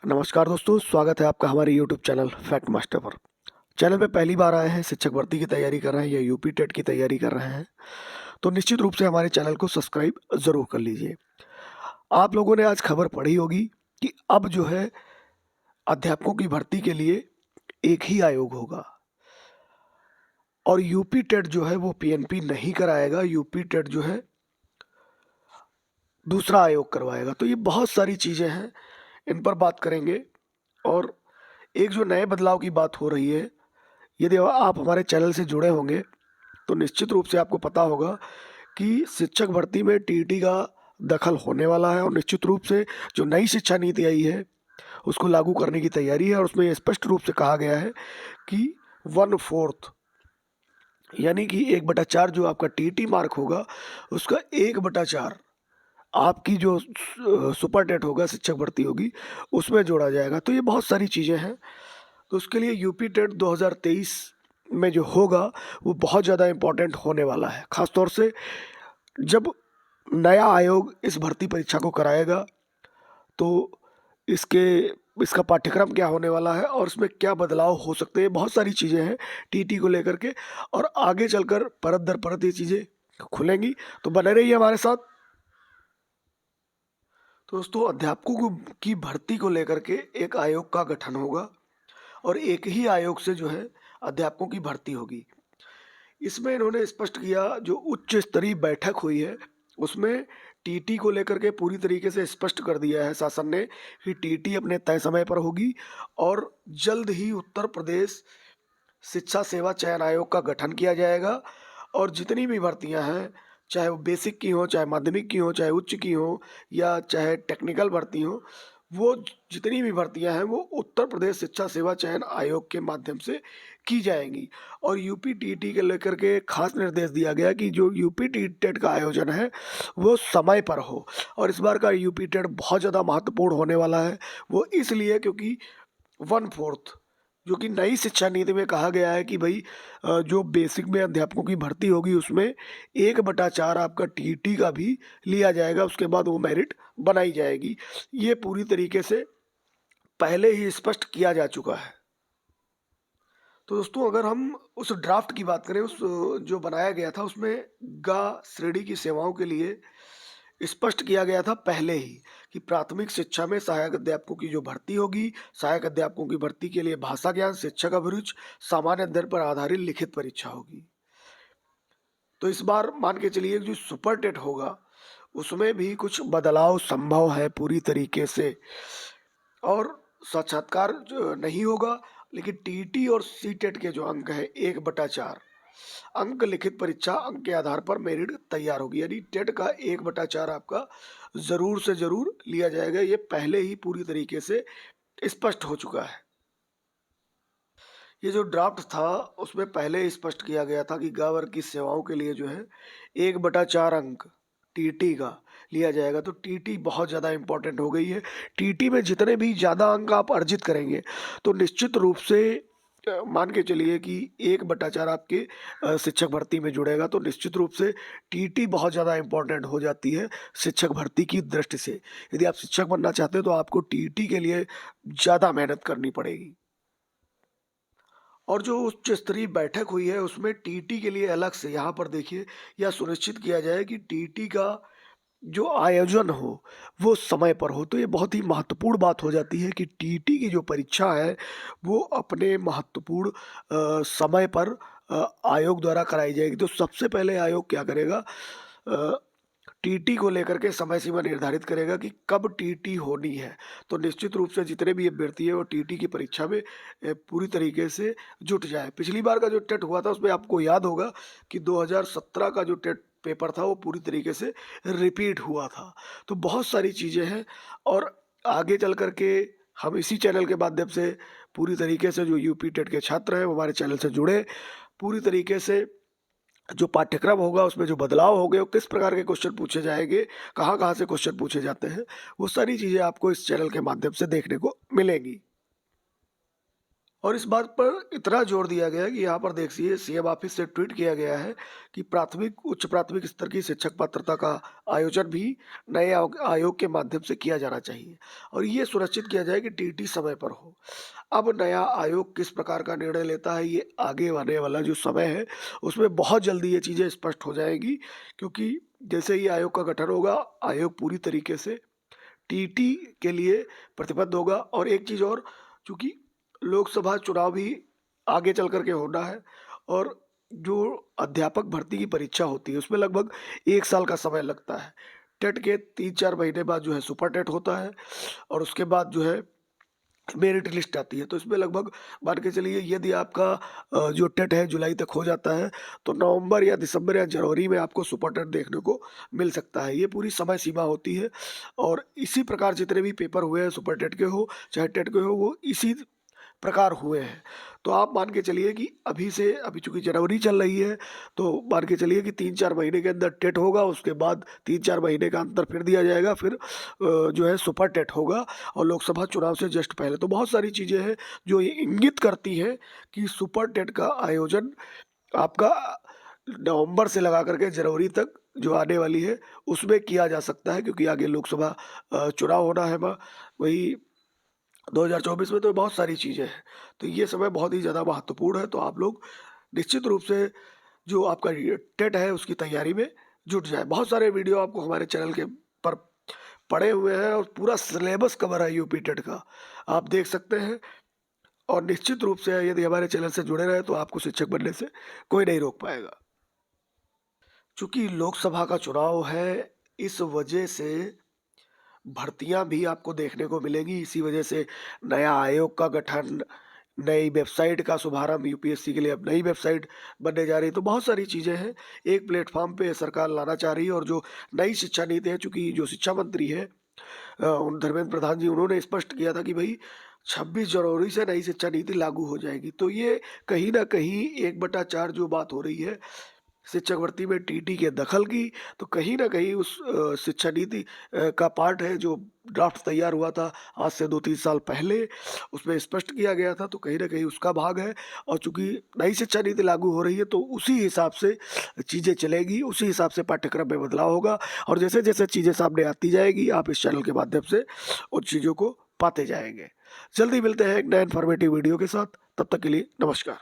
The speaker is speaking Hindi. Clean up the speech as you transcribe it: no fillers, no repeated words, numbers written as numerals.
नमस्कार दोस्तों, स्वागत है आपका हमारे यूट्यूब चैनल फैक्ट मास्टर पर। चैनल पे पहली बार आए हैं, शिक्षक भर्ती की तैयारी कर रहे हैं या यूपी टेट की तैयारी कर रहे हैं, तो निश्चित रूप से हमारे चैनल को सब्सक्राइब ज़रूर कर लीजिए। आप लोगों ने आज खबर पढ़ी होगी कि अब जो है अध्यापकों की भर्ती के लिए एक ही आयोग होगा और यूपी टेट जो है वो पीएनपी नहीं कराएगा, यूपी टेट जो है दूसरा आयोग करवाएगा। तो ये बहुत सारी चीज़ें हैं, इन पर बात करेंगे। और एक जो नए बदलाव की बात हो रही है, यदि आप हमारे चैनल से जुड़े होंगे तो निश्चित रूप से आपको पता होगा कि शिक्षक भर्ती में टीईटी का दखल होने वाला है और निश्चित रूप से जो नई शिक्षा नीति आई है उसको लागू करने की तैयारी है। और उसमें ये स्पष्ट रूप से कहा गया है कि 1/4 यानी कि 1/4 जो आपका टीईटी मार्क होगा उसका 1/4 आपकी जो सुपर टेट होगा, शिक्षक भर्ती होगी, उसमें जोड़ा जाएगा। तो ये बहुत सारी चीज़ें हैं। तो उसके लिए यूपी टेट 2023 में जो होगा वो बहुत ज़्यादा इम्पोर्टेंट होने वाला है। ख़ास तौर से जब नया आयोग इस भर्ती परीक्षा को कराएगा तो इसके इसका पाठ्यक्रम क्या होने वाला है और इसमें क्या बदलाव हो सकते हैं, बहुत सारी चीज़ें हैं टीटी को लेकर के। और आगे चलकर परत दर परत ये चीज़ें खुलेंगी, तो बने रहिए हमारे साथ। तो दोस्तों, अध्यापकों की भर्ती को लेकर के एक आयोग का गठन होगा और एक ही आयोग से जो है अध्यापकों की भर्ती होगी। इसमें इन्होंने स्पष्ट किया, जो उच्च स्तरीय बैठक हुई है उसमें टीटी को लेकर के पूरी तरीके से स्पष्ट कर दिया है शासन ने कि टीटी अपने तय समय पर होगी और जल्द ही उत्तर प्रदेश शिक्षा सेवा चयन आयोग का गठन किया जाएगा। और जितनी भी भर्तियां हैं, चाहे वो बेसिक की हो, चाहे माध्यमिक की हो, चाहे उच्च की हो या चाहे टेक्निकल भर्ती हो, वो जितनी भी भर्तियां हैं वो उत्तर प्रदेश शिक्षा सेवा चयन आयोग के माध्यम से की जाएंगी। और यूपी टीटी के लेकर के खास निर्देश दिया गया कि जो यूपी टेट का आयोजन है वो समय पर हो। और इस बार का यूपी टेट बहुत ज़्यादा महत्वपूर्ण होने वाला है। वो इसलिए क्योंकि 1/4 जो कि नई शिक्षा नीति में कहा गया है कि भाई जो बेसिक में अध्यापकों की भर्ती होगी उसमें 1/4 आपका टीईटी का भी लिया जाएगा, उसके बाद वो मेरिट बनाई जाएगी। ये पूरी तरीके से पहले ही स्पष्ट किया जा चुका है। तो दोस्तों, अगर हम उस ड्राफ्ट की बात करें, उस जो बनाया गया था उसमें गा श्रेणी की सेवाओं के लिए स्पष्ट किया गया था पहले ही कि प्राथमिक शिक्षा में सहायक अध्यापकों की जो भर्ती होगी, सहायक अध्यापकों की भर्ती के लिए भाषा ज्ञान, शिक्षक अभिरुचि, सामान्य अध्ययन पर आधारित लिखित परीक्षा होगी। तो इस बार मान के चलिए जो सुपर टेट होगा उसमें भी कुछ बदलाव संभव है पूरी तरीके से। और साक्षात्कार जो नहीं होगा, लेकिन टीटी और सी टेट के जो अंक है 1/4 अंक लिखित परीक्षा अंक के आधार पर मेरिट तैयार होगी। यानी टेट का 1/4 आपका जरूर से जरूर लिया जाएगा। ये पहले ही पूरी तरीके से स्पष्ट हो चुका है। ये जो ड्राफ्ट था उसमें पहले ही स्पष्ट किया गया था कि ग वर्ग की सेवाओं के लिए जो है 1/4 अंक टीटी का लिया जाएगा। तो टीटी बहुत ज़्यादा इंपॉर्टेंट हो गई है। टीटी में जितने भी ज़्यादा अंक आप अर्जित करेंगे तो निश्चित रूप से मान के चलिए कि 1/4 आपके शिक्षक भर्ती में जुड़ेगा। तो निश्चित रूप से टीटी बहुत ज़्यादा इंपॉर्टेंट हो जाती है शिक्षक भर्ती की दृष्टि से। यदि आप शिक्षक बनना चाहते हो तो आपको टीटी के लिए ज़्यादा मेहनत करनी पड़ेगी। और जो उच्च स्तरीय बैठक हुई है उसमें टीटी के लिए अलग से यहाँ पर देखिए यह सुनिश्चित किया जाए कि टीटी का जो आयोजन हो वो समय पर हो। तो ये बहुत ही महत्वपूर्ण बात हो जाती है कि टीटी की जो परीक्षा है वो अपने महत्वपूर्ण समय पर आयोग द्वारा कराई जाएगी। तो सबसे पहले आयोग क्या करेगा, टीटी को लेकर के समय सीमा निर्धारित करेगा कि कब टीटी होनी है। तो निश्चित रूप से जितने भी अभ्यर्थी है वो टीटी की परीक्षा में पूरी तरीके से जुट जाए। पिछली बार का जो टेट हुआ था उसमें आपको याद होगा कि 2017 का जो टेट पेपर था वो पूरी तरीके से रिपीट हुआ था। तो बहुत सारी चीज़ें हैं और आगे चल कर के हम इसी चैनल के माध्यम से पूरी तरीके से जो यूपी टेट के छात्र हैं वो हमारे चैनल से जुड़े, पूरी तरीके से जो पाठ्यक्रम होगा उसमें जो बदलाव होंगे, वो किस प्रकार के क्वेश्चन पूछे जाएंगे, कहाँ-कहाँ से क्वेश्चन पूछे जाते हैं, वो सारी चीज़ें आपको इस चैनल के माध्यम से देखने को मिलेंगी। और इस बात पर इतना जोर दिया गया है कि यहाँ पर देखिए सीएम ऑफिस से ट्वीट किया गया है कि उच्च प्राथमिक स्तर की शिक्षक पात्रता का आयोजन भी नए आयोग के माध्यम से किया जाना चाहिए और ये सुनिश्चित किया जाए कि टीटी समय पर हो। अब नया आयोग किस प्रकार का निर्णय लेता है, ये आगे आने वाला जो समय है उसमें बहुत जल्दी ये चीज़ें स्पष्ट हो जाएगी, क्योंकि जैसे ही आयोग का गठन होगा, आयोग पूरी तरीके से टीटी के लिए प्रतिबद्ध होगा। और एक चीज़ और, चूँकि लोकसभा चुनाव भी आगे चल कर के होना है और जो अध्यापक भर्ती की परीक्षा होती है उसमें लगभग 1 साल का समय लगता है। टेट के 3-4 महीने बाद जो है सुपर टेट होता है और उसके बाद जो है मेरिट लिस्ट आती है। तो इसमें लगभग मान के चलिए यदि आपका जो टेट है जुलाई तक हो जाता है, तो नवंबर या दिसंबर या जनवरी में आपको सुपर टेट देखने को मिल सकता है। ये पूरी समय सीमा होती है और इसी प्रकार जितने भी पेपर हुए हैं सुपर टेट के हो चाहे टेट के हो, वो इसी प्रकार हुए हैं। तो आप मान के चलिए कि अभी चूँकि जनवरी चल रही है, तो मान के चलिए कि 3-4 महीने के अंदर टेट होगा, उसके बाद 3-4 महीने का अंतर फिर दिया जाएगा, फिर जो है सुपर टेट होगा और लोकसभा चुनाव से जस्ट पहले। तो बहुत सारी चीज़ें हैं जो ये इंगित करती हैं कि सुपर टेट का आयोजन आपका नवंबर से लगा कर के जनवरी तक जो आने वाली है, उसमें किया जा सकता है, क्योंकि आगे लोकसभा चुनाव होना है। वही 2024 में तो बहुत सारी चीज़ें हैं। तो ये समय बहुत ही ज़्यादा महत्वपूर्ण है, तो आप लोग निश्चित रूप से जो आपका ये टेट है उसकी तैयारी में जुट जाएँ। बहुत सारे वीडियो आपको हमारे चैनल के पर पड़े हुए हैं और पूरा सिलेबस कवर है यूपी टेट का, आप देख सकते हैं। और निश्चित रूप से यदि हमारे चैनल से जुड़े रहें तो आपको शिक्षक बनने से कोई नहीं रोक पाएगा। चूँकि लोकसभा का चुनाव है, इस वजह से भर्तियां भी आपको देखने को मिलेंगी। इसी वजह से नया आयोग का गठन, नई वेबसाइट का शुभारंभ, यूपीएससी के लिए अब नई वेबसाइट बनने जा रही है। तो बहुत सारी चीज़ें हैं, एक प्लेटफॉर्म पे सरकार लाना चाह रही है। और जो नई शिक्षा नीति है, चूँकि जो शिक्षा मंत्री है धर्मेंद्र प्रधान जी, उन्होंने स्पष्ट किया था कि भाई 26 जनवरी से नई शिक्षा नीति लागू हो जाएगी। तो ये कहीं न कहीं 1/4 जो बात हो रही है शिक्षक भर्ती में टीटी के दखल की, तो कहीं न कहीं उस शिक्षा नीति का पार्ट है जो ड्राफ्ट तैयार हुआ था आज से 2-3 साल पहले, उसमें स्पष्ट किया गया था, तो कहीं न कहीं उसका भाग है। और चूँकि नई शिक्षा नीति लागू हो रही है, तो उसी हिसाब से चीज़ें चलेगी, उसी हिसाब से पाठ्यक्रम में बदलाव होगा और जैसे-जैसे चीज़ें सामने आती जाएगी, आप इस चैनल के माध्यम से उन चीज़ों को पाते जाएँगे। जल्दी मिलते हैं एक नए इन्फॉर्मेटिव वीडियो के साथ, तब तक के लिए नमस्कार।